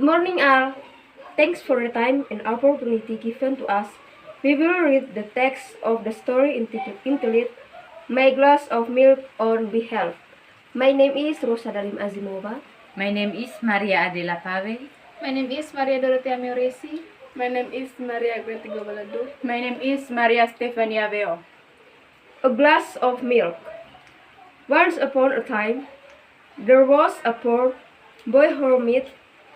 morning, all. Thanks for the time and opportunity given to us. We will read the text of the story entitled My Glass of Milk on Behalf. My name is Rosa Dalim Azimova. My name is Maria Adela Pave. My name is Maria Dorothea Mioresi. My name is Maria Gretigo Balado. My name is Maria Stefania Veo. A glass of milk. Once upon a time, there was a poor boy who made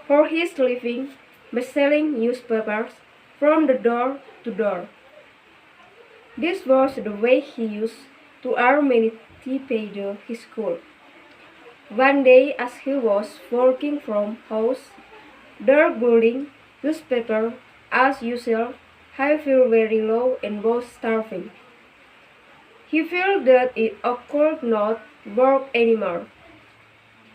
for his living by selling newspapers from the door to door. This was the way he used to earn money to pay his school. One day, as he was working from house, there gluing newspaper as usual, he felt very low and was starving. He felt that it could not work anymore.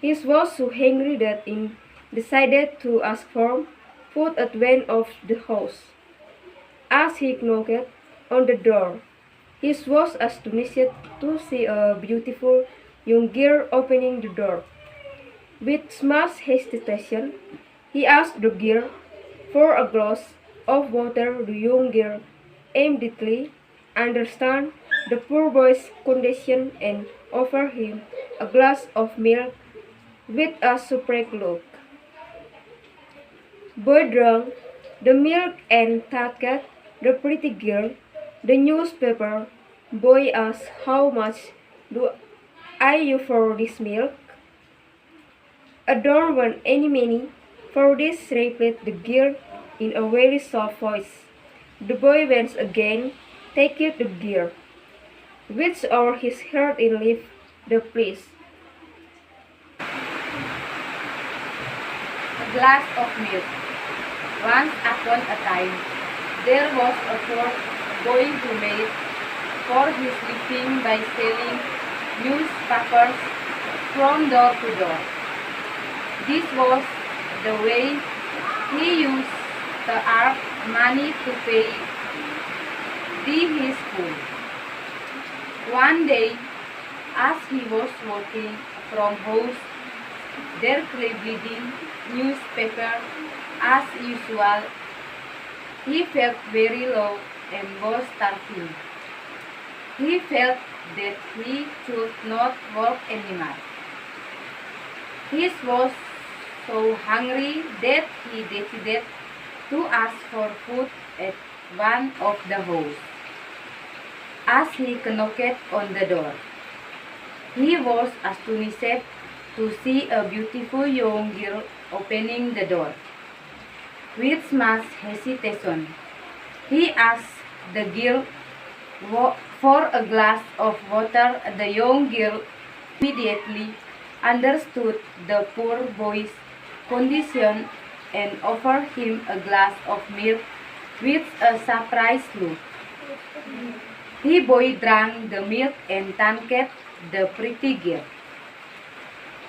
He was so hungry that he decided to ask for food at one of the house. As he knocked on the door, he was astonished to see a beautiful young girl opening the door. With much hesitation, he asked the girl for a glass of water. The young girl immediately understood the poor boy's condition and offered him a glass of milk with a surprised look. Boy drank the milk and thanked the pretty girl. The newspaper boy asked, "How much do I you for this milk?" "I don't want any money for this," replied the girl in a very soft voice. The boy once again take the girl, which all his heart and leave the place. A glass of milk. Once upon a time, there was a poor boy who made for his living by selling newspapers from door to door. This was the way he used to earn money to pay his school. One day, as he was working from house, there bleeding newspaper as usual. He felt very low and was starving. He felt that he should not work anymore. He was so hungry that he decided to ask for food at one of the houses. As he knocked on the door, he was astonished to see a beautiful young girl opening the door. With much hesitation, he asked the girl for a glass of water. The young girl immediately understood the poor boy's condition and offered him a glass of milk with a surprised look. The boy drank the milk and thanked the pretty girl.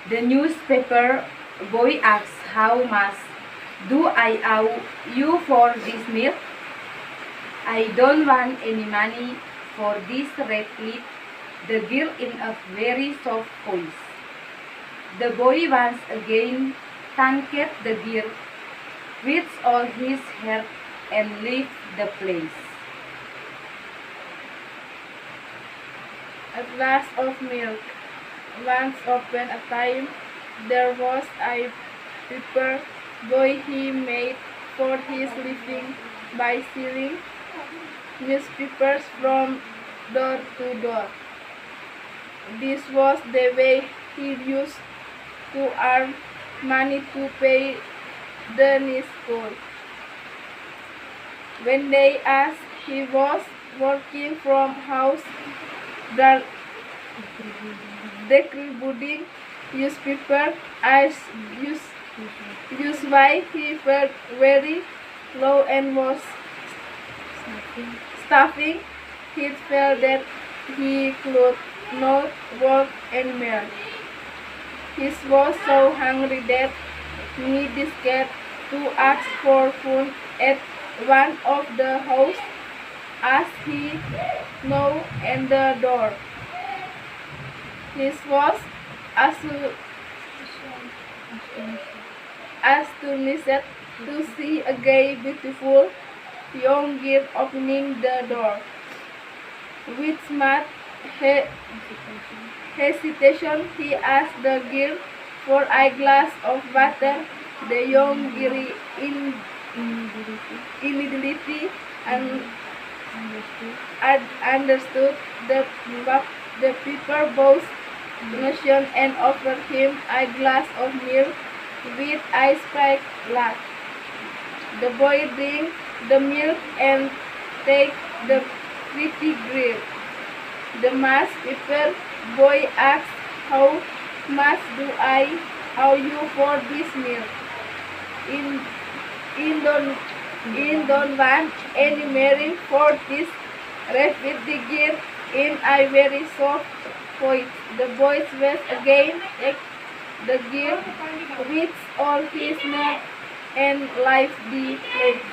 The newspaper boy asked, "How much do I owe you for this milk?" "I don't want any money for this," replied the girl in a very soft voice. The boy once again thanked the girl with all his heart and left the place. A glass of milk. Once upon a time, there was a paper boy. He made for his living by selling newspapers from door to door. This was the way he used to earn money to pay his school. One day, as he was working from house, the distributing newspaper as used why he felt very low and was starving. He felt that he could not work anymore. He was so hungry that he decided to ask for food at one of the houses. As he knocked on the door, he was astonished to see a gay, beautiful young girl opening the door. With smart hesitation, he asked the girl for a glass of water. The young girl immediately understood the paper boy's notion and offered him a glass of milk with a spike glass. The boy drank the milk and take the pretty girl. The mass paper boy asked, "How much do I owe you for this milk?" In don't want any money for this, repeated the girl in a very soft voice. The boy was again the girl with all his might and life the pledge.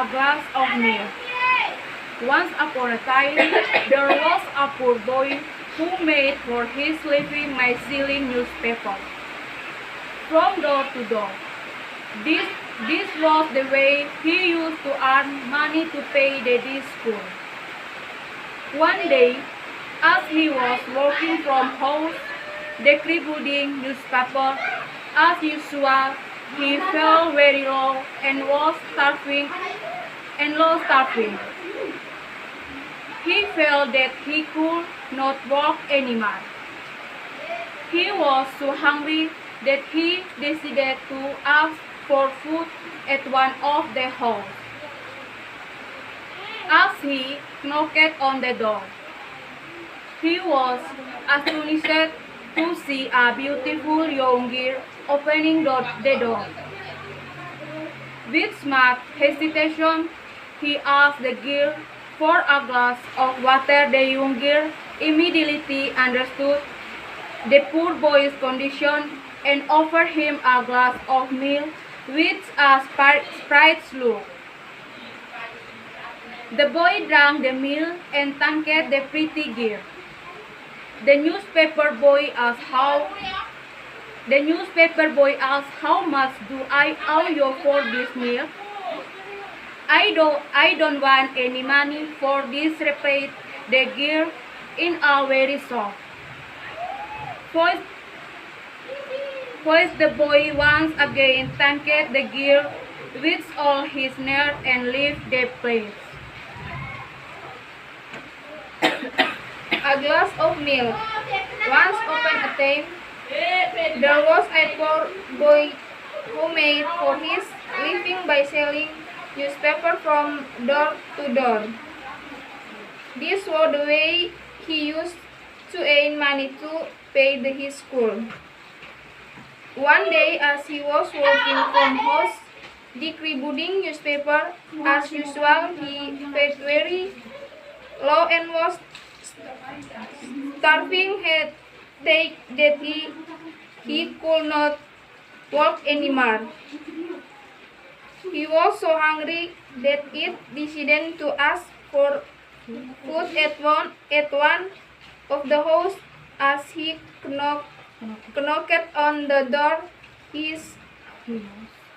A glass of milk. Once upon a time, there was a poor boy who made for his living by selling newspapers from door to door. This was the way he used to earn money to pay the day school. One day, as he was walking from house, distributing newspaper, as usual, he fell very low and was starving. He felt that he could not walk anymore. He was so hungry that he decided to ask for food at one of the houses. As he knocked on the door, he was astonished to see a beautiful young girl opening the door. With smart hesitation, he asked the girl for a glass of water. The young girl immediately understood the poor boy's condition and offered him a glass of milk with a sprite's look. The boy drank the milk and thanked the pretty girl. The newspaper boy asked, "How much do I owe you for this milk?" I don't want any money for this," replied the girl in a very soft voice. The boy once again thanked the girl with all his nerve and left the place. A glass of milk. Once upon a time, there was a poor boy who made for his living by selling newspaper from door to door. This was the way he used to earn money to pay his school. One day, as he was walking from house, distributing newspaper, as usual, he felt very low and was starving. Had take that he could not walk anymore. He was so hungry that it decided to ask for food at one of the house. As he knocked on the door, he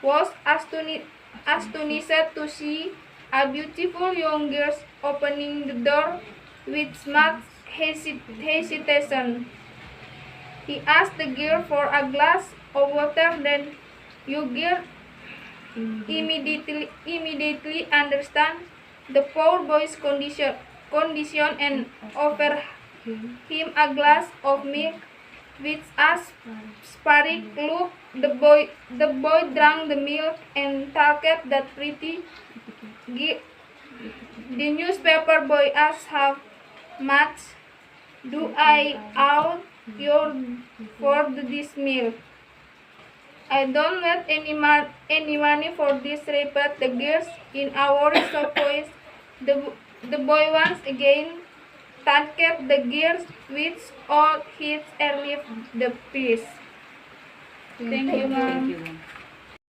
was astonished to see a beautiful young girl opening the door with smart hesitation. He asked the girl for a glass of water. Then the girl immediately understand the poor boy's condition and offered him a glass of milk with a sparring look. The boy drank the milk and thanked that pretty girl. The newspaper boy asked, "How much do I owe you for this milk?" "I don't want any money for this," replied the girl in a worrisome voice. The boy once again thanked the girl with all his and left the place. Thank you, ma'am.